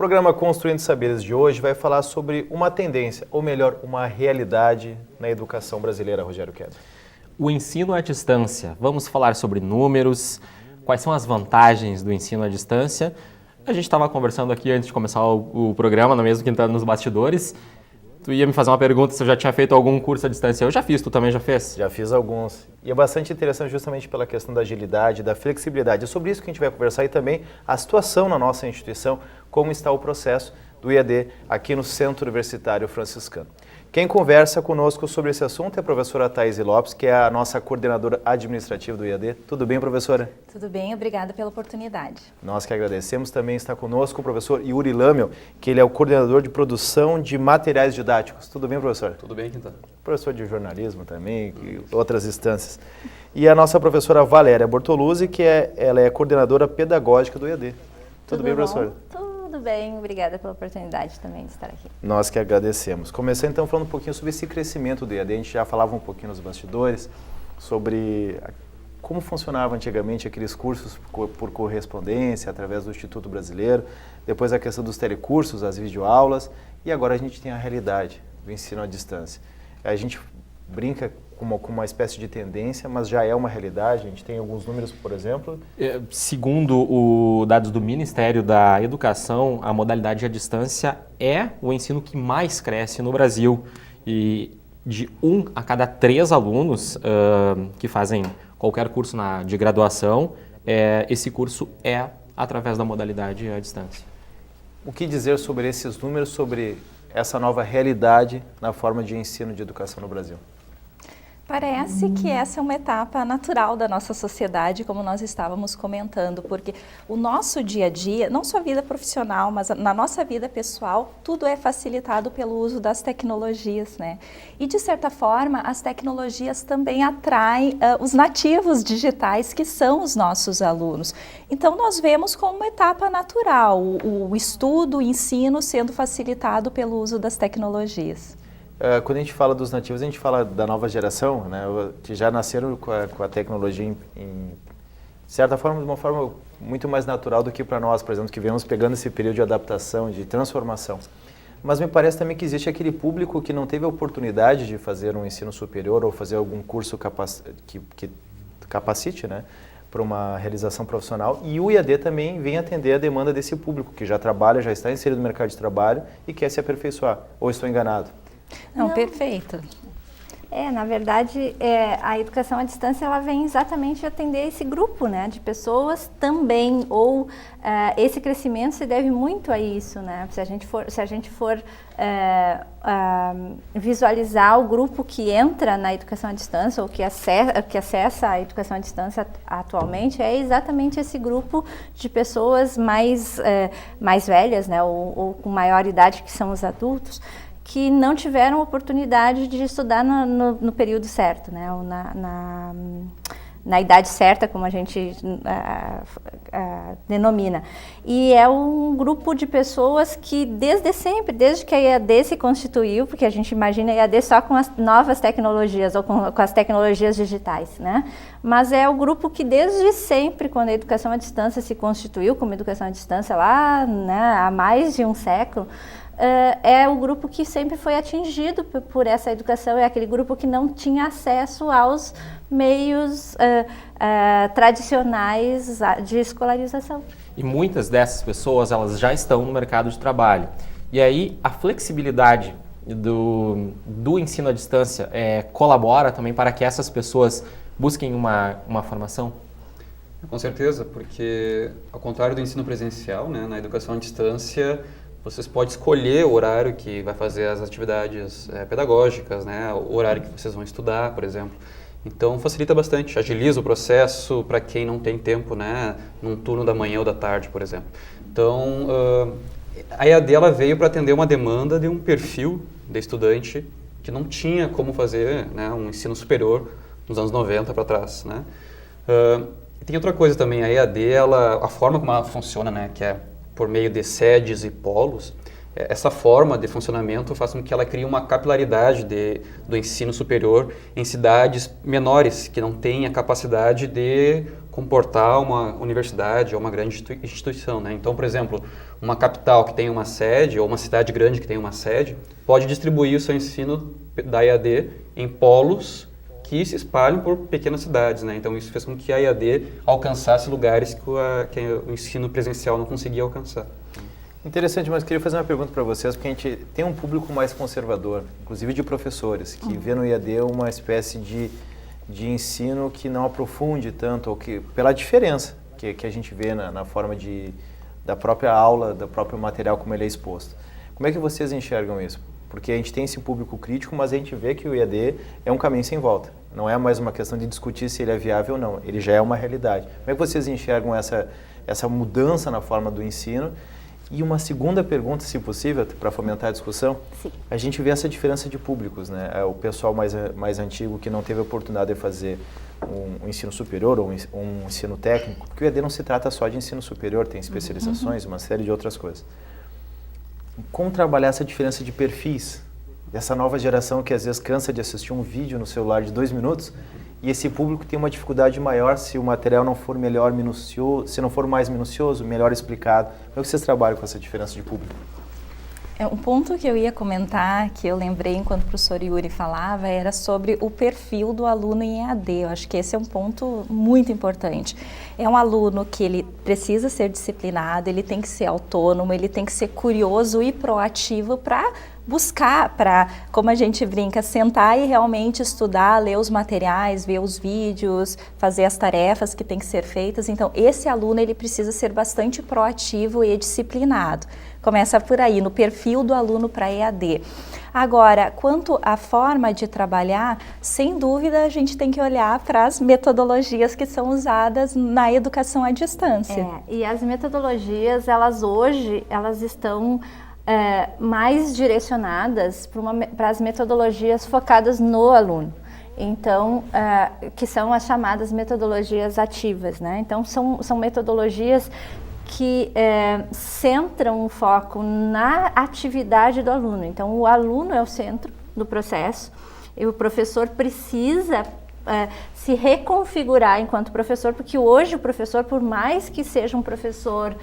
programa Construindo Saberes de hoje vai falar sobre uma tendência, ou melhor, uma realidade na educação brasileira, Rogério Queda. O ensino à distância. Vamos falar sobre números, quais são as vantagens do ensino à distância. A gente estava conversando aqui antes de começar o programa, não mesmo que entrando nos bastidores. Tu ia me fazer uma pergunta se eu já tinha feito algum curso à distância. Eu já fiz, tu também já fez? Já fiz alguns. E é bastante interessante justamente pela questão da agilidade, da flexibilidade. É sobre isso que a gente vai conversar e também a situação na nossa instituição, como está o processo do IAD aqui no Centro Universitário Franciscano. Quem conversa conosco sobre esse assunto é a professora Thaís Lopes, que é a nossa coordenadora administrativa do IAD. Tudo bem, professora? Tudo bem, obrigada pela oportunidade. Nós que agradecemos. Também está conosco o professor Yuri Lamel, que ele é o coordenador de produção de materiais didáticos. Tudo bem, professor? Tudo bem, Quintana. Professor de jornalismo também, e outras instâncias. E a nossa professora Valéria Bortoluzzi, que ela é coordenadora pedagógica do IAD. Tudo bem, professora? Tudo bem, obrigada pela oportunidade também de estar aqui. Nós que agradecemos. Começando então falando um pouquinho sobre esse crescimento do IAD. A gente já falava um pouquinho nos bastidores sobre como funcionava antigamente aqueles cursos por correspondência, através do Instituto Brasileiro, depois a questão dos telecursos, as videoaulas, e agora a gente tem a realidade do ensino à distância. A gente brinca com uma espécie de tendência, mas já é uma realidade. A gente tem alguns números, por exemplo. Segundo os dados do Ministério da Educação, a modalidade à distância é o ensino que mais cresce no Brasil. E de 1 a cada 3 alunos que fazem qualquer curso de graduação, esse curso é através da modalidade à distância. O que dizer sobre esses números, sobre essa nova realidade na forma de ensino de educação no Brasil? Parece que essa é uma etapa natural da nossa sociedade, como nós estávamos comentando, porque o nosso dia a dia, não só a vida profissional, mas na nossa vida pessoal, tudo é facilitado pelo uso das tecnologias, né? E de certa forma, as tecnologias também atraem os nativos digitais, que são os nossos alunos. Então, nós vemos como uma etapa natural o estudo, o ensino sendo facilitado pelo uso das tecnologias. Quando a gente fala dos nativos, a gente fala da nova geração, né, que já nasceram com a tecnologia de certa forma, de uma forma muito mais natural do que para nós, por exemplo, que viemos pegando esse período de adaptação, de transformação. Mas me parece também que existe aquele público que não teve a oportunidade de fazer um ensino superior ou fazer algum curso que capacite, né, para uma realização profissional, e o IAD também vem atender a demanda desse público que já trabalha, já está inserido no mercado de trabalho e quer se aperfeiçoar. Ou estou enganado? Não, perfeito. Na verdade, a educação à distância ela vem exatamente atender esse grupo, né, de pessoas também, ou esse crescimento se deve muito a isso, né? Se a gente for visualizar o grupo que entra na educação à distância ou que acessa a educação à distância atualmente, é exatamente esse grupo de pessoas mais velhas, né, ou com maior idade, que são os adultos, que não tiveram oportunidade de estudar no período certo, né? Ou na idade certa, como a gente denomina. E é um grupo de pessoas que desde sempre, desde que a EAD se constituiu, porque a gente imagina a EAD só com as novas tecnologias ou com as tecnologias digitais, né? Mas é o grupo que desde sempre, quando a educação à distância se constituiu como educação à distância lá, né, há mais de um século, é o grupo que sempre foi atingido por essa educação, é aquele grupo que não tinha acesso aos meios tradicionais de escolarização. E muitas dessas pessoas, elas já estão no mercado de trabalho. E aí, a flexibilidade do ensino à distância colabora também para que essas pessoas busquem uma formação? Com certeza, porque ao contrário do ensino presencial, né, na educação à distância, vocês podem escolher o horário que vai fazer as atividades pedagógicas, né? O horário que vocês vão estudar, por exemplo. Então, facilita bastante, agiliza o processo para quem não tem tempo, né? Num turno da manhã ou da tarde, por exemplo. Então, a EAD ela veio para atender uma demanda de um perfil de estudante que não tinha como fazer, né, um ensino superior nos anos 90 para trás, né? Tem outra coisa também, a EAD, a forma como ela funciona, né, que é por meio de sedes e polos, essa forma de funcionamento faz com que ela crie uma capilaridade do ensino superior em cidades menores, que não têm a capacidade de comportar uma universidade ou uma grande instituição, né? Então, por exemplo, uma capital que tem uma sede ou uma cidade grande que tem uma sede pode distribuir o seu ensino da EAD em polos que se espalham por pequenas cidades, né? Então, isso fez com que a EAD alcançasse lugares que o ensino presencial não conseguia alcançar. Interessante, mas queria fazer uma pergunta para vocês, porque a gente tem um público mais conservador, inclusive de professores, que vê no EAD uma espécie de ensino que não aprofunde tanto, ou que, pela diferença que a gente vê na forma da própria aula, do próprio material como ele é exposto. Como é que vocês enxergam isso? Porque a gente tem esse público crítico, mas a gente vê que o EAD é um caminho sem volta. Não é mais uma questão de discutir se ele é viável ou não, ele já é uma realidade. Como é que vocês enxergam essa mudança na forma do ensino? E uma segunda pergunta, se possível, para fomentar a discussão. Sim. A gente vê essa diferença de públicos, né? O pessoal mais antigo que não teve a oportunidade de fazer um ensino superior ou um ensino técnico, porque o EAD não se trata só de ensino superior, tem especializações, uma série de outras coisas. Como trabalhar essa diferença de perfis dessa nova geração que às vezes cansa de assistir um vídeo no celular de 2 minutos e esse público tem uma dificuldade maior se o material não for melhor minucioso, se não for mais minucioso, melhor explicado. Como é que vocês trabalham com essa diferença de público? Um ponto que eu ia comentar, que eu lembrei enquanto o professor Yuri falava, era sobre o perfil do aluno em EAD. Eu acho que esse é um ponto muito importante. É um aluno que ele precisa ser disciplinado, ele tem que ser autônomo, ele tem que ser curioso e proativo para buscar, para, como a gente brinca, sentar e realmente estudar, ler os materiais, ver os vídeos, fazer as tarefas que têm que ser feitas. Então, esse aluno ele precisa ser bastante proativo e disciplinado. Começa por aí, no perfil do aluno para EAD. Agora, quanto à forma de trabalhar, sem dúvida a gente tem que olhar para as metodologias que são usadas na educação à distância. E as metodologias, elas estão mais direcionadas para as metodologias focadas no aluno. Então, que são as chamadas metodologias ativas, né? Então, são metodologias que centram o foco na atividade do aluno. Então, o aluno é o centro do processo e o professor precisa se reconfigurar enquanto professor, porque hoje o professor, por mais que seja um professor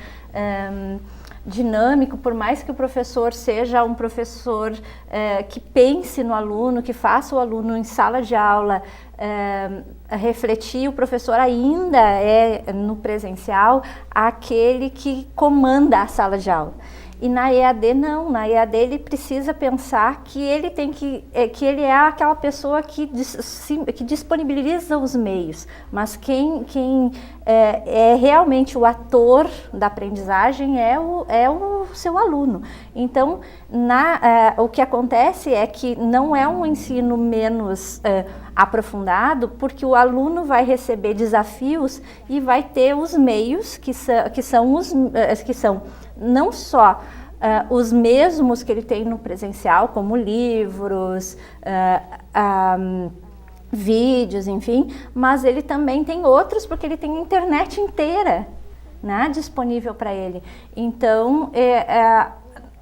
dinâmico, por mais que o professor seja um professor que pense no aluno, que faça o aluno em sala de aula refletir, o professor ainda é no presencial aquele que comanda a sala de aula. E na EAD não, na EAD ele precisa pensar que ele que ele é aquela pessoa que disponibiliza os meios, mas quem é realmente o ator da aprendizagem é o seu aluno. Então, o que acontece é que não é um ensino menos aprofundado, porque o aluno vai receber desafios e vai ter os meios que são não só os mesmos que ele tem no presencial, como livros, vídeos, enfim, mas ele também tem outros, porque ele tem a internet inteira, né, disponível para ele. Então,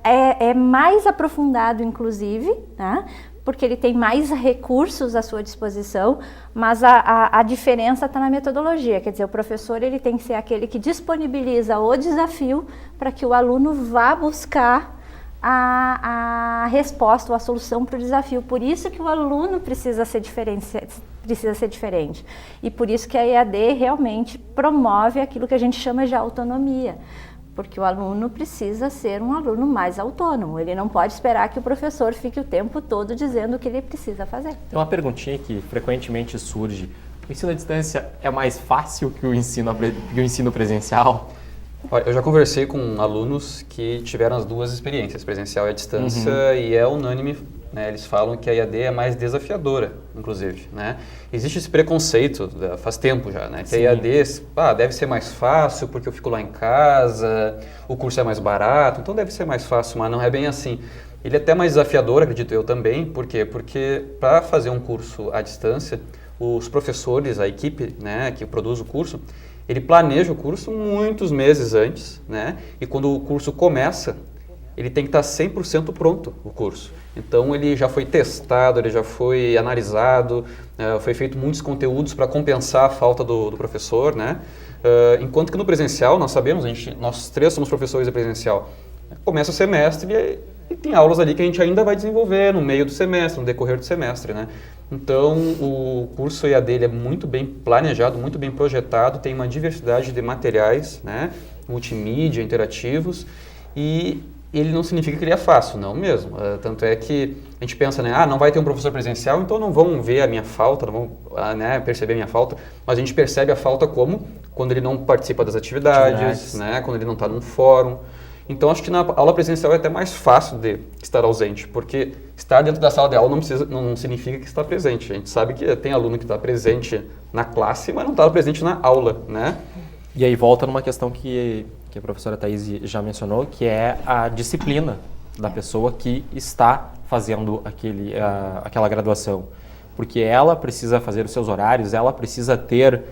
é mais aprofundado, inclusive, né, porque ele tem mais recursos à sua disposição, mas a diferença está na metodologia. Quer dizer, o professor ele tem que ser aquele que disponibiliza o desafio para que o aluno vá buscar a resposta ou a solução para o desafio. Por isso que o aluno precisa ser diferente. E por isso que a EAD realmente promove aquilo que a gente chama de autonomia. Porque o aluno precisa ser um aluno mais autônomo. Ele não pode esperar que o professor fique o tempo todo dizendo o que ele precisa fazer. Tem uma perguntinha que frequentemente surge. O ensino à distância é mais fácil que o ensino presencial? Olha, eu já conversei com alunos que tiveram as duas experiências, presencial e à distância, e é unânime, né? Eles falam que a EAD é mais desafiadora, inclusive, né? Existe esse preconceito, faz tempo já, né? Que a EAD deve ser mais fácil porque eu fico lá em casa, o curso é mais barato, então deve ser mais fácil, mas não é bem assim. Ele é até mais desafiador, acredito eu também. Por quê? Porque para fazer um curso à distância, os professores, a equipe, né, que produz o curso, ele planeja o curso muitos meses antes, né? E quando o curso começa, ele tem que estar 100% pronto, o curso. Então, ele já foi testado, ele já foi analisado, foi feito muitos conteúdos para compensar a falta do professor, né? Enquanto que no presencial, nós sabemos, nós 3 somos professores de presencial, começa o semestre e tem aulas ali que a gente ainda vai desenvolver no meio do semestre, no decorrer do semestre, né? Então, o curso EAD ele é muito bem planejado, muito bem projetado, tem uma diversidade de materiais, né? Multimídia, interativos, e ele não significa que ele é fácil, não mesmo. Tanto é que a gente pensa, né, não vai ter um professor presencial, então não vão ver a minha falta, não vão perceber a minha falta, mas a gente percebe a falta como quando ele não participa das atividades. Né, quando ele não está num fórum. Então, acho que na aula presencial é até mais fácil de estar ausente, porque estar dentro da sala de aula não significa que está presente. A gente sabe que tem aluno que está presente na classe, mas não está presente na aula, né? E aí volta numa questão que a professora Thaís já mencionou, que é a disciplina da pessoa que está fazendo aquela graduação. Porque ela precisa fazer os seus horários, ela precisa ter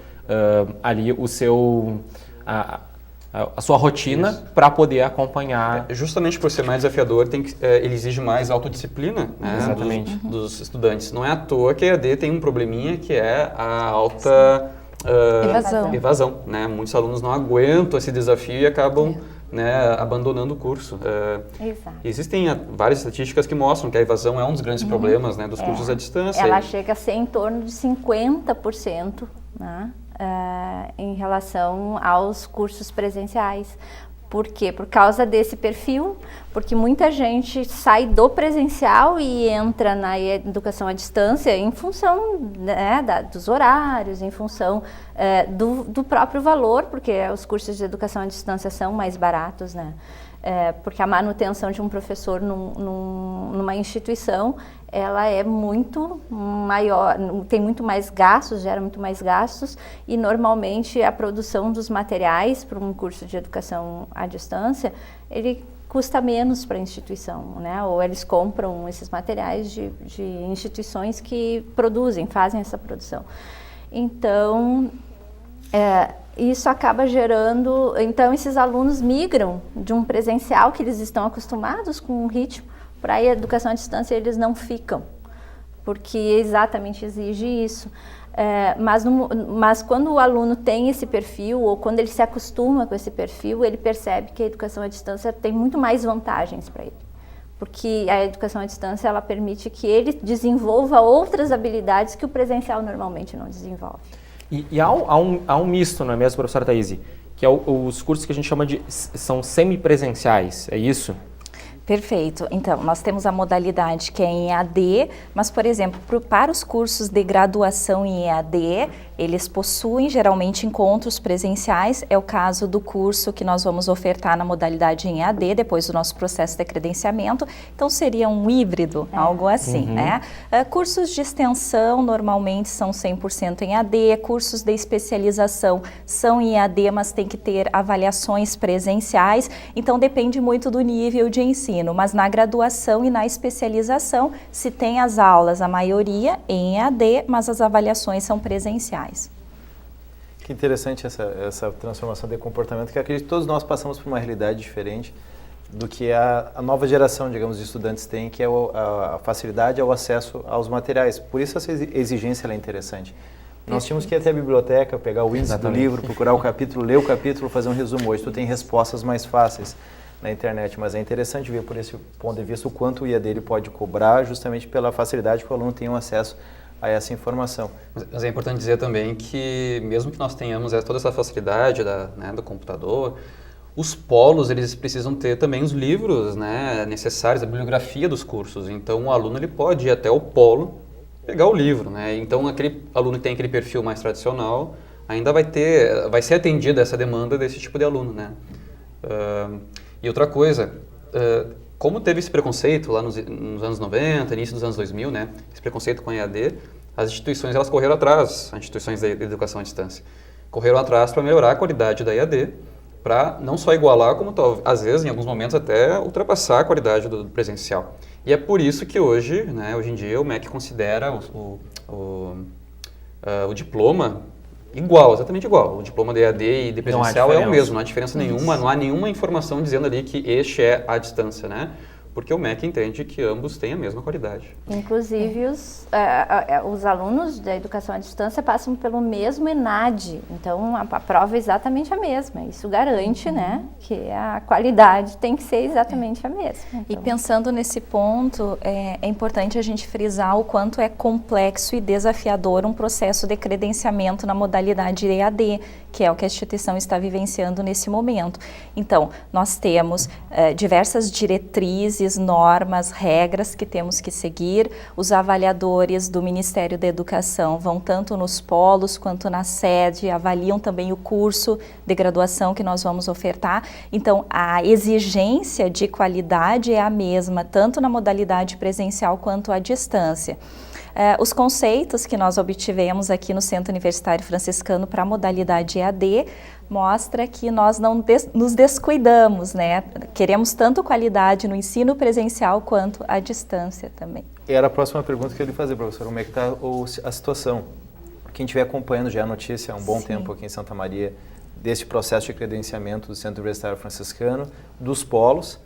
ali o seu... a sua rotina para poder acompanhar. Justamente por ser mais desafiador, ele exige mais autodisciplina, né, exatamente, dos estudantes. Não é à toa que a EAD tem um probleminha que é a alta evasão. Né? Muitos alunos não aguentam esse desafio e acabam né, abandonando o curso. Existem várias estatísticas que mostram que a evasão é um dos grandes problemas né, dos cursos à distância. Ela chega a ser em torno de 50%, né? Em relação aos cursos presenciais. Por quê? Por causa desse perfil, porque muita gente sai do presencial e entra na educação à distância em função né, dos horários, em função do próprio valor, porque os cursos de educação à distância são mais baratos, né? Porque a manutenção de um professor numa instituição, ela é muito maior, tem muito mais gastos, gera muito mais gastos e normalmente a produção dos materiais para um curso de educação à distância, ele custa menos para a instituição, né? Ou eles compram esses materiais de instituições que fazem essa produção. Então, isso acaba gerando, então esses alunos migram de um presencial que eles estão acostumados com um ritmo, para a educação à distância eles não ficam, porque exatamente exige isso. Mas quando o aluno tem esse perfil, ou quando ele se acostuma com esse perfil, ele percebe que a educação à distância tem muito mais vantagens para ele. Porque a educação à distância ela permite que ele desenvolva outras habilidades que o presencial normalmente não desenvolve. E há um misto, não é mesmo, professora Thaís? Que é os cursos que a gente chama são semipresenciais, é isso? Perfeito. Então, nós temos a modalidade que é em EAD, mas, por exemplo, para os cursos de graduação em EAD, eles possuem geralmente encontros presenciais. É o caso do curso que nós vamos ofertar na modalidade em EAD, depois do nosso processo de credenciamento. Então, seria um híbrido, algo assim, né? Cursos de extensão, normalmente, são 100% em EAD. Cursos de especialização são em EAD, mas tem que ter avaliações presenciais. Então, depende muito do nível de ensino. Mas na graduação e na especialização, se tem as aulas, a maioria em EAD, mas as avaliações são presenciais. Que interessante essa transformação de comportamento, que acredito que todos nós passamos por uma realidade diferente do que a nova geração, digamos, de estudantes tem, que é a facilidade ao acesso aos materiais. Por isso essa exigência ela é interessante. Nós tínhamos que ir até a biblioteca, pegar o índice do livro, procurar o capítulo, ler o capítulo, fazer um resumo. Hoje tu tem respostas mais fáceis na internet, mas é interessante ver por esse ponto de vista o quanto o IAD ele pode cobrar justamente pela facilidade que o aluno tem acesso a essa informação. Mas é importante dizer também que mesmo que nós tenhamos toda essa facilidade do computador, os polos eles precisam ter também os livros necessários, a bibliografia dos cursos. Então o aluno ele pode ir até o polo, pegar o livro, né? Então aquele aluno que tem aquele perfil mais tradicional ainda vai ser atendida essa demanda desse tipo de aluno, né? E outra coisa, como teve esse preconceito lá nos anos 90, início dos anos 2000, né, esse preconceito com a EAD, as instituições elas correram atrás, as instituições de educação à distância, correram atrás para melhorar a qualidade da EAD, para não só igualar, como às vezes, em alguns momentos, até ultrapassar a qualidade do presencial. E é por isso que hoje em dia, o MEC considera o diploma igual, exatamente igual. O diploma de EAD e de Não há presencial é o diferença. mesmo, não há diferença nenhuma, não há nenhuma informação dizendo ali que este é à distância, né? Porque o MEC entende que ambos têm a mesma qualidade. Inclusive, os alunos da educação à distância passam pelo mesmo ENAD, então a prova é exatamente a mesma. Isso garante, né, que a qualidade tem que ser exatamente a mesma. E Então, pensando nesse ponto, é importante a gente frisar o quanto é complexo e desafiador um processo de credenciamento na modalidade EAD, que é o que a instituição está vivenciando nesse momento. Então, nós temos diversas diretrizes, normas, regras que temos que seguir. Os avaliadores do Ministério da Educação vão tanto nos polos quanto na sede, avaliam também o curso de graduação que nós vamos ofertar. Então, a exigência de qualidade é a mesma, tanto na modalidade presencial quanto à distância. Os conceitos que nós obtivemos aqui no Centro Universitário Franciscano para a modalidade EAD mostra que nós não nos descuidamos, né? Queremos tanto qualidade no ensino presencial quanto à distância também. E era a próxima pergunta que eu ia lhe fazer, professor, como é que está a situação? Quem estiver acompanhando já a notícia há um bom tempo aqui em Santa Maria, deste processo de credenciamento do Centro Universitário Franciscano, dos polos,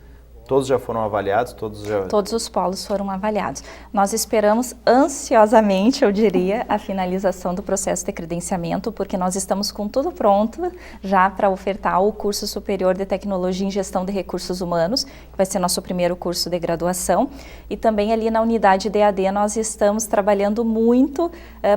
todos já foram avaliados? Todos os polos foram avaliados. Nós esperamos ansiosamente, eu diria, a finalização do processo de credenciamento, porque nós estamos com tudo pronto já para ofertar o curso superior de Tecnologia em Gestão de Recursos Humanos, que vai ser nosso primeiro curso de graduação. E também ali na unidade de EAD nós estamos trabalhando muito,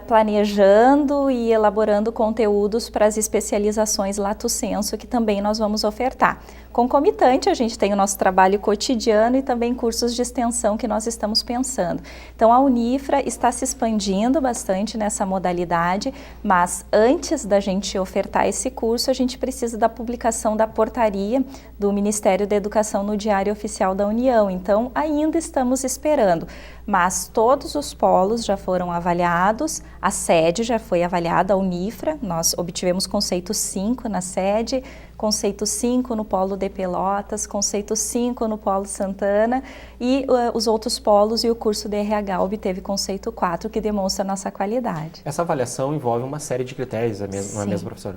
planejando e elaborando conteúdos para as especializações Lato Sensu, que também nós vamos ofertar. Concomitante, a gente tem o nosso trabalho cotidiano e também cursos de extensão que nós estamos pensando. Então, a Unifra está se expandindo bastante nessa modalidade, mas antes da gente ofertar esse curso, a gente precisa da publicação da portaria do Ministério da Educação no Diário Oficial da União. Então, ainda estamos esperando. Mas todos os polos já foram avaliados, a sede já foi avaliada, a Unifra, nós obtivemos conceito 5 na sede, conceito 5 no polo de Pelotas, conceito 5 no polo Santana e os outros polos e o curso de RH obteve conceito 4, que demonstra a nossa qualidade. Essa avaliação envolve uma série de critérios, não é mesmo, professora?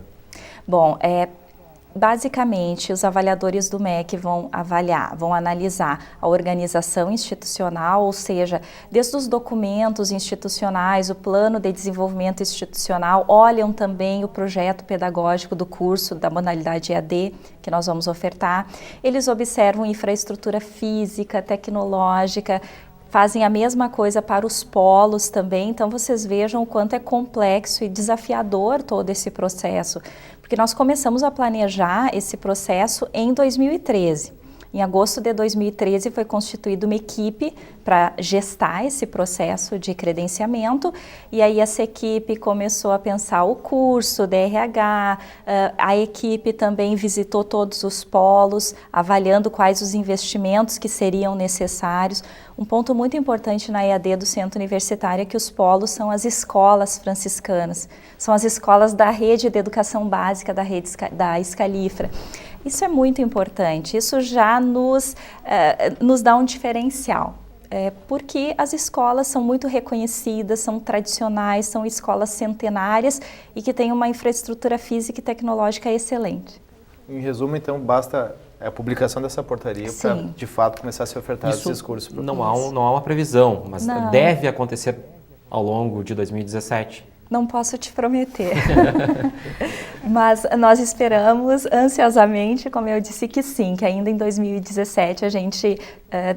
Bom, basicamente, os avaliadores do MEC vão analisar a organização institucional, ou seja, desde os documentos institucionais, o plano de desenvolvimento institucional, olham também o projeto pedagógico do curso da modalidade EAD que nós vamos ofertar. Eles observam infraestrutura física, tecnológica, fazem a mesma coisa para os polos também, então vocês vejam o quanto é complexo e desafiador todo esse processo, porque nós começamos a planejar esse processo em 2013. Em agosto de 2013 foi constituída uma equipe para gestar esse processo de credenciamento e aí essa equipe começou a pensar o curso, DRH, a equipe também visitou todos os polos, avaliando quais os investimentos que seriam necessários. Um ponto muito importante na EAD do Centro Universitário é que os polos são as escolas franciscanas, são as escolas da rede de educação básica da rede da Escalifra. Isso é muito importante, isso já nos dá um diferencial, porque as escolas são muito reconhecidas, são tradicionais, são escolas centenárias e que têm uma infraestrutura física e tecnológica excelente. Em resumo, então, basta a publicação dessa portaria para, de fato, começar a ser ofertado esses cursos. Não há uma previsão, mas Não. deve acontecer ao longo de 2017. Não posso te prometer, mas nós esperamos ansiosamente, como eu disse, que sim, que ainda em 2017 a gente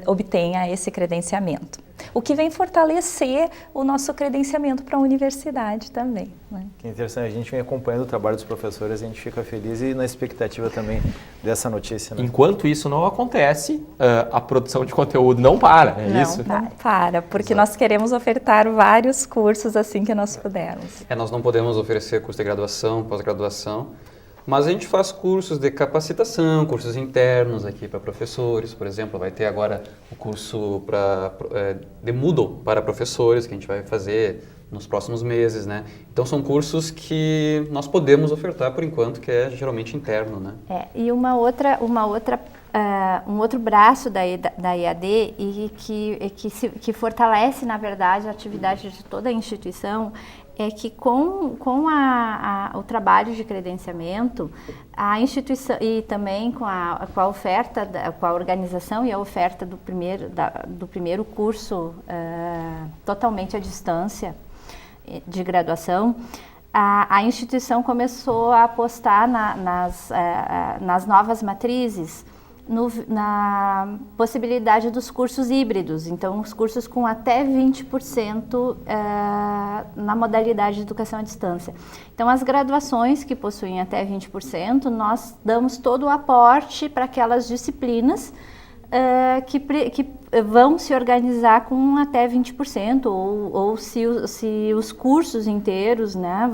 obtenha esse credenciamento. O que vem fortalecer o nosso credenciamento para a universidade também. Né? Que interessante, a gente vem acompanhando o trabalho dos professores, a gente fica feliz e na expectativa também dessa notícia. Né? Enquanto isso não acontece, a produção de conteúdo não para, é isso? Não para, porque nós queremos ofertar vários cursos assim que nós pudermos. Nós não podemos oferecer curso de graduação, pós-graduação, mas a gente faz cursos de capacitação, cursos internos aqui para professores, por exemplo, vai ter agora o curso de Moodle para professores, que a gente vai fazer nos próximos meses, né? Então são cursos que nós podemos ofertar por enquanto, que é geralmente interno, né? E um outro braço da EAD e que fortalece, na verdade, a atividade de toda a instituição é que com o trabalho de credenciamento, a instituição e também com a oferta, com a organização e a oferta do primeiro curso totalmente à distância de graduação, a instituição começou a apostar nas novas matrizes, na possibilidade dos cursos híbridos, então os cursos com até 20% na modalidade de educação à distância. Então as graduações que possuem até 20%, nós damos todo o aporte para aquelas disciplinas que vão se organizar com até 20%, ou se os cursos inteiros, né,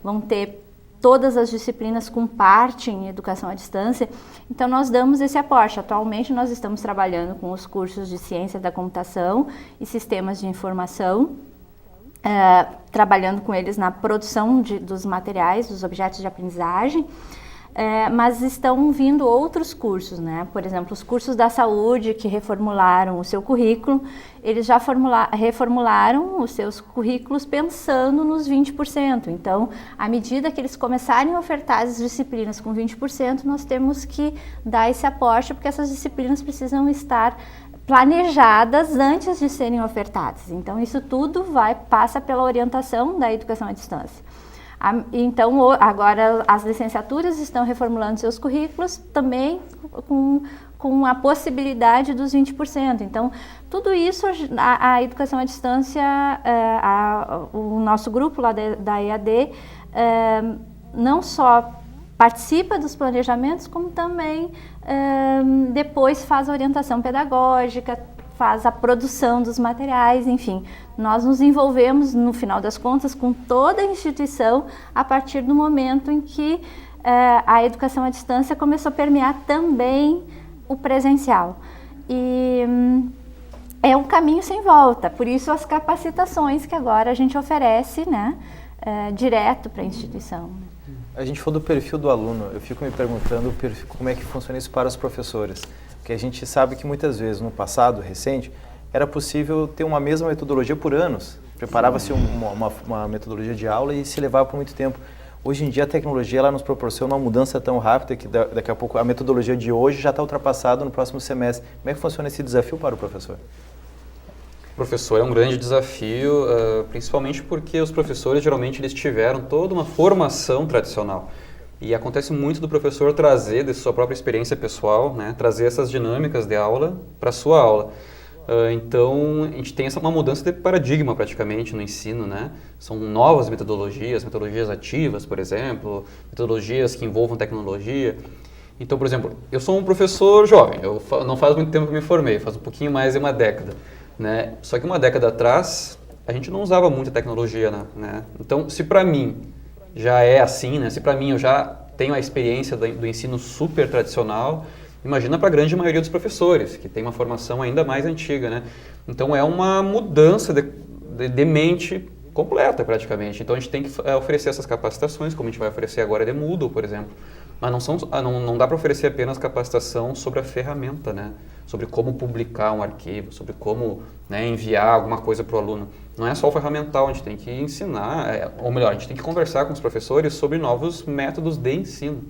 vão ter todas as disciplinas com parte em educação à distância, então nós damos esse aporte. Atualmente nós estamos trabalhando com os cursos de ciência da computação e sistemas de informação, trabalhando com eles na produção dos materiais, dos objetos de aprendizagem, mas estão vindo outros cursos, né? Por exemplo, os cursos da saúde que reformularam o seu currículo, eles já reformularam os seus currículos pensando nos 20%. Então, à medida que eles começarem a ofertar as disciplinas com 20%, nós temos que dar esse aporte, porque essas disciplinas precisam estar planejadas antes de serem ofertadas. Então, isso tudo passa pela orientação da educação à distância. Então, agora as licenciaturas estão reformulando seus currículos também com a possibilidade dos 20%. Então, tudo isso, a educação à distância, o nosso grupo lá da EAD, não só participa dos planejamentos, como também depois faz a orientação pedagógica, faz a produção dos materiais, enfim. Nós nos envolvemos, no final das contas, com toda a instituição a partir do momento em que a educação à distância começou a permear também o presencial. E é um caminho sem volta, por isso as capacitações que agora a gente oferece, né, direto para a instituição. A gente falou do perfil do aluno, eu fico me perguntando como é que funciona isso para os professores. Porque a gente sabe que muitas vezes, no passado recente, era possível ter uma mesma metodologia por anos. Preparava-se uma metodologia de aula e se levava por muito tempo. Hoje em dia a tecnologia ela nos proporciona uma mudança tão rápida que daqui a pouco a metodologia de hoje já está ultrapassada no próximo semestre. Como é que funciona esse desafio para o professor? O professor é um grande desafio, principalmente porque os professores geralmente eles tiveram toda uma formação tradicional. E acontece muito do professor trazer de sua própria experiência pessoal, né, trazer essas dinâmicas de aula para a sua aula. Então, a gente tem uma mudança de paradigma praticamente no ensino, né? São novas metodologias ativas, por exemplo, metodologias que envolvam tecnologia. Então, por exemplo, eu sou um professor jovem, não faz muito tempo que me formei, faz um pouquinho mais de uma década, né? Só que uma década atrás, a gente não usava muita tecnologia, né? Então, se para mim já é assim, né? Se para mim eu já tenho a experiência do ensino super tradicional, imagina para a grande maioria dos professores, que tem uma formação ainda mais antiga, né? Então é uma mudança de mente completa praticamente. Então a gente tem que oferecer essas capacitações, como a gente vai oferecer agora de Moodle, por exemplo. Mas não dá para oferecer apenas capacitação sobre a ferramenta, né? Sobre como publicar um arquivo, sobre como, né, enviar alguma coisa para o aluno. Não é só o ferramental, a gente tem que ensinar, ou melhor, a gente tem que conversar com os professores sobre novos métodos de ensino.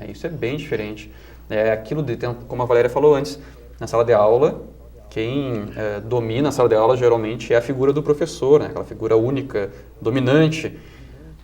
Isso é bem diferente. É aquilo como a Valéria falou antes, na sala de aula, quem domina a sala de aula geralmente é a figura do professor, né? Aquela figura única, dominante.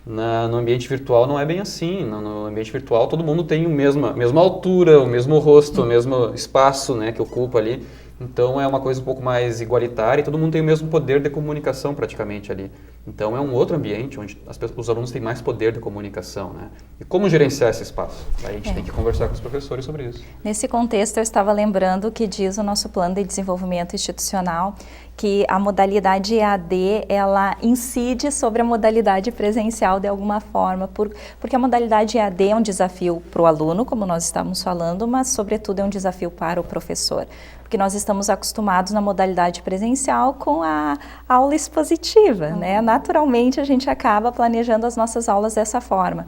No ambiente virtual não é bem assim. No ambiente virtual todo mundo tem a mesma altura, o mesmo rosto, o mesmo espaço, né, que ocupa ali. Então é uma coisa um pouco mais igualitária e todo mundo tem o mesmo poder de comunicação praticamente ali. Então é um outro ambiente onde os alunos têm mais poder de comunicação, né? E como gerenciar esse espaço? Aí a gente tem que conversar com os professores sobre isso. Nesse contexto eu estava lembrando que diz o nosso plano de desenvolvimento institucional que a modalidade EAD, ela incide sobre a modalidade presencial de alguma forma, porque a modalidade EAD é um desafio para o aluno, como nós estamos falando, mas sobretudo é um desafio para o professor, porque nós estamos acostumados na modalidade presencial com a aula expositiva, né? Naturalmente a gente acaba planejando as nossas aulas dessa forma.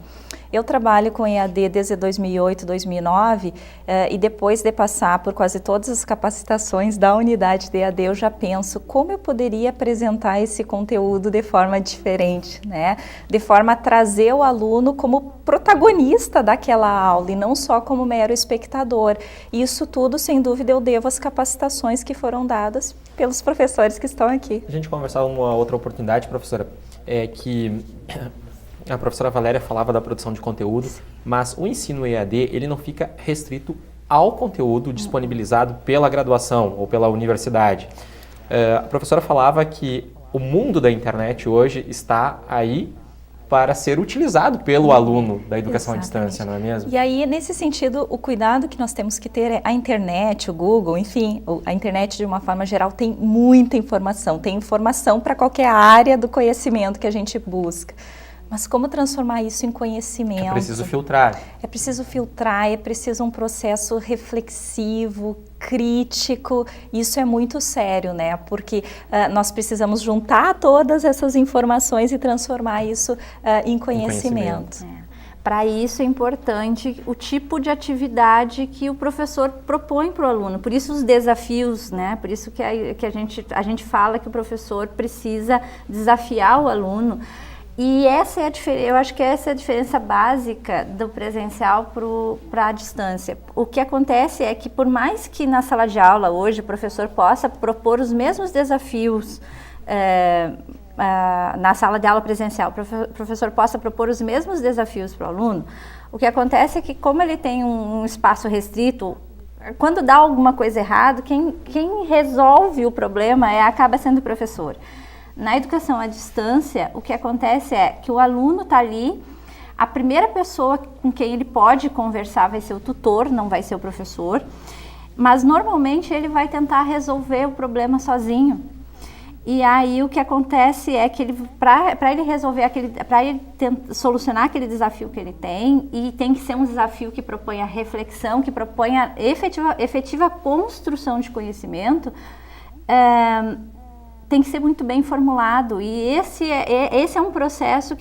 Eu trabalho com EAD desde 2008, 2009 e depois de passar por quase todas as capacitações da unidade de EAD, eu já penso como eu poderia apresentar esse conteúdo de forma diferente, né? De forma a trazer o aluno como protagonista daquela aula e não só como mero espectador. E isso tudo, sem dúvida, eu devo às capacitações que foram dadas pelos professores que estão aqui. A gente conversava uma outra oportunidade, professora, que a professora Valéria falava da produção de conteúdo, mas o ensino EAD, ele não fica restrito ao conteúdo disponibilizado pela graduação ou pela universidade. A professora falava que o mundo da internet hoje está aí para ser utilizado pelo aluno da educação à distância, não é mesmo? E aí, nesse sentido, o cuidado que nós temos que ter é a internet, o Google, enfim, a internet de uma forma geral tem muita informação, tem informação para qualquer área do conhecimento que a gente busca. Mas como transformar isso em conhecimento? É preciso filtrar. É preciso filtrar, é preciso um processo reflexivo, crítico. Isso é muito sério, né? Porque nós precisamos juntar todas essas informações e transformar isso em conhecimento. Para isso é importante o tipo de atividade que o professor propõe para o aluno. Por isso os desafios, né? Por isso que a gente fala que o professor precisa desafiar o aluno. E essa é eu acho que essa é a diferença básica do presencial para a distância. O que acontece é que, por mais que na sala de aula hoje o professor possa propor os mesmos desafios na sala de aula presencial, o professor possa propor os mesmos desafios para o aluno, o que acontece é que, como ele tem um espaço restrito, quando dá alguma coisa errada, quem resolve o problema acaba sendo o professor. Na educação à distância, o que acontece é que o aluno está ali, a primeira pessoa com quem ele pode conversar vai ser o tutor, não vai ser o professor, mas normalmente ele vai tentar resolver o problema sozinho. E aí o que acontece é que para ele resolver para ele solucionar aquele desafio que ele tem, e tem que ser um desafio que proponha reflexão, que proponha efetiva construção de conhecimento, tem que ser muito bem formulado, e esse é um processo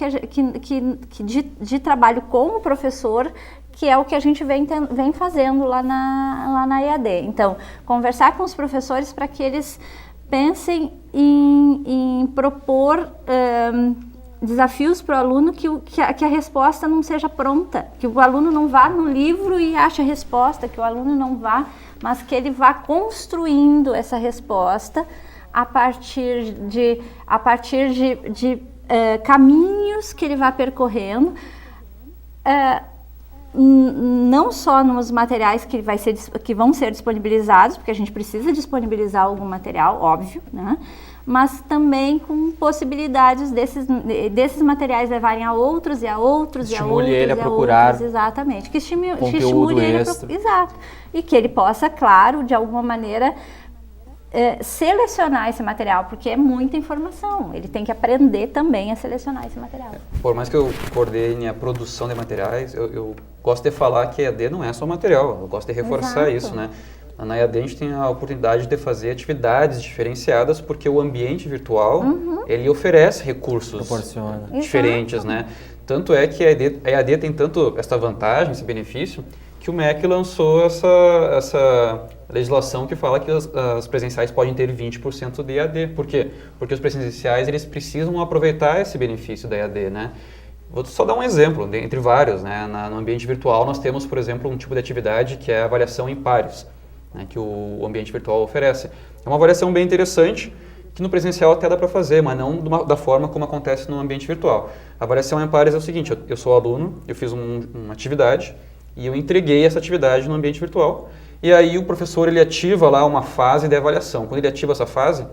de trabalho com o professor, que é o que a gente vem fazendo lá na EAD. Então, conversar com os professores para que eles pensem em propor desafios para o aluno que a resposta não seja pronta, que o aluno não vá no livro e ache a resposta, que o aluno não vá, mas que ele vá construindo essa resposta a partir de caminhos que ele vai percorrendo, não só nos materiais que vão ser disponibilizados, porque a gente precisa disponibilizar algum material, óbvio, né? Mas também com possibilidades desses materiais levarem a outros e a outros e a outros. Estimule ele a procurar outros, exatamente. Que conteúdo extra. Exato. E que ele possa, claro, de alguma maneira, selecionar esse material, porque é muita informação. Ele tem que aprender também a selecionar esse material. Por mais que eu coordene a produção de materiais, eu gosto de falar que EAD não é só material, eu gosto de reforçar isso, né? Na EAD a gente tem a oportunidade de fazer atividades diferenciadas, porque o ambiente virtual, ele oferece recursos diferentes, né? Tanto é que a EAD tem tanto essa vantagem, esse benefício, que o MEC lançou essa legislação que fala que as presenciais podem ter 20% de EAD. Por quê? Porque os presenciais eles precisam aproveitar esse benefício da EAD, né? Vou só dar um exemplo, entre vários, né? No ambiente virtual nós temos, por exemplo, um tipo de atividade que é a avaliação em pares, né? Que o ambiente virtual oferece. É uma avaliação bem interessante, que no presencial até dá para fazer, mas não da forma como acontece no ambiente virtual. A avaliação em pares é o seguinte: eu sou aluno, eu fiz uma atividade, e eu entreguei essa atividade no ambiente virtual. E aí o professor ele ativa lá uma fase de avaliação. Quando ele ativa essa fase,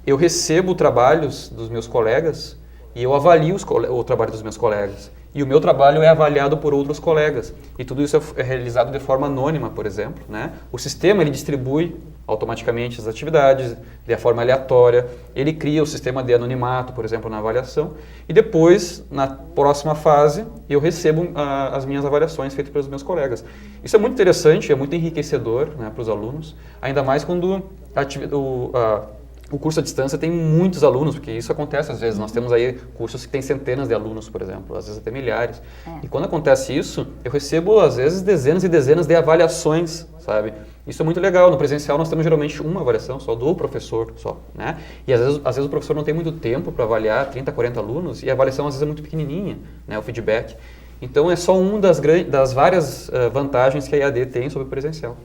eu recebo trabalhos dos meus colegas e eu avalio o trabalho dos meus colegas. E o meu trabalho é avaliado por outros colegas. E tudo isso é realizado de forma anônima, por exemplo, né? O sistema ele distribui automaticamente as atividades de forma aleatória. Ele cria o sistema de anonimato, por exemplo, na avaliação. E depois, na próxima fase, eu recebo as minhas avaliações feitas pelos meus colegas. Isso é muito interessante, é muito enriquecedor, né, para os alunos, ainda mais quando O curso à distância tem muitos alunos, porque isso acontece às vezes. Nós temos aí cursos que tem centenas de alunos, por exemplo, às vezes até milhares. E quando acontece isso, eu recebo às vezes dezenas e dezenas de avaliações, sabe? Isso é muito legal. No presencial nós temos geralmente uma avaliação só do professor, só, né? E às vezes o professor não tem muito tempo para avaliar 30, 40 alunos e a avaliação às vezes é muito pequenininha, né? O feedback. Então é só uma das várias vantagens que a EAD tem sobre o presencial.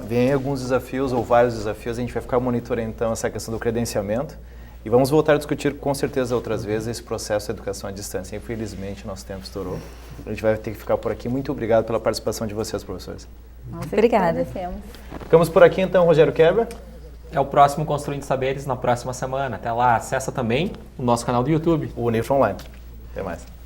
Vem alguns desafios ou vários desafios, a gente vai ficar monitorando então essa questão do credenciamento e vamos voltar a discutir com certeza outras vezes esse processo de educação à distância. Infelizmente, nosso tempo estourou. A gente vai ter que ficar por aqui. Muito obrigado pela participação de vocês, professores. Nós Obrigada. agradecemos. Ficamos por aqui então, Rogério Quebra. É o próximo Construindo Saberes na próxima semana. Até lá, acessa também o nosso canal do YouTube. O Unifra Online. Até mais.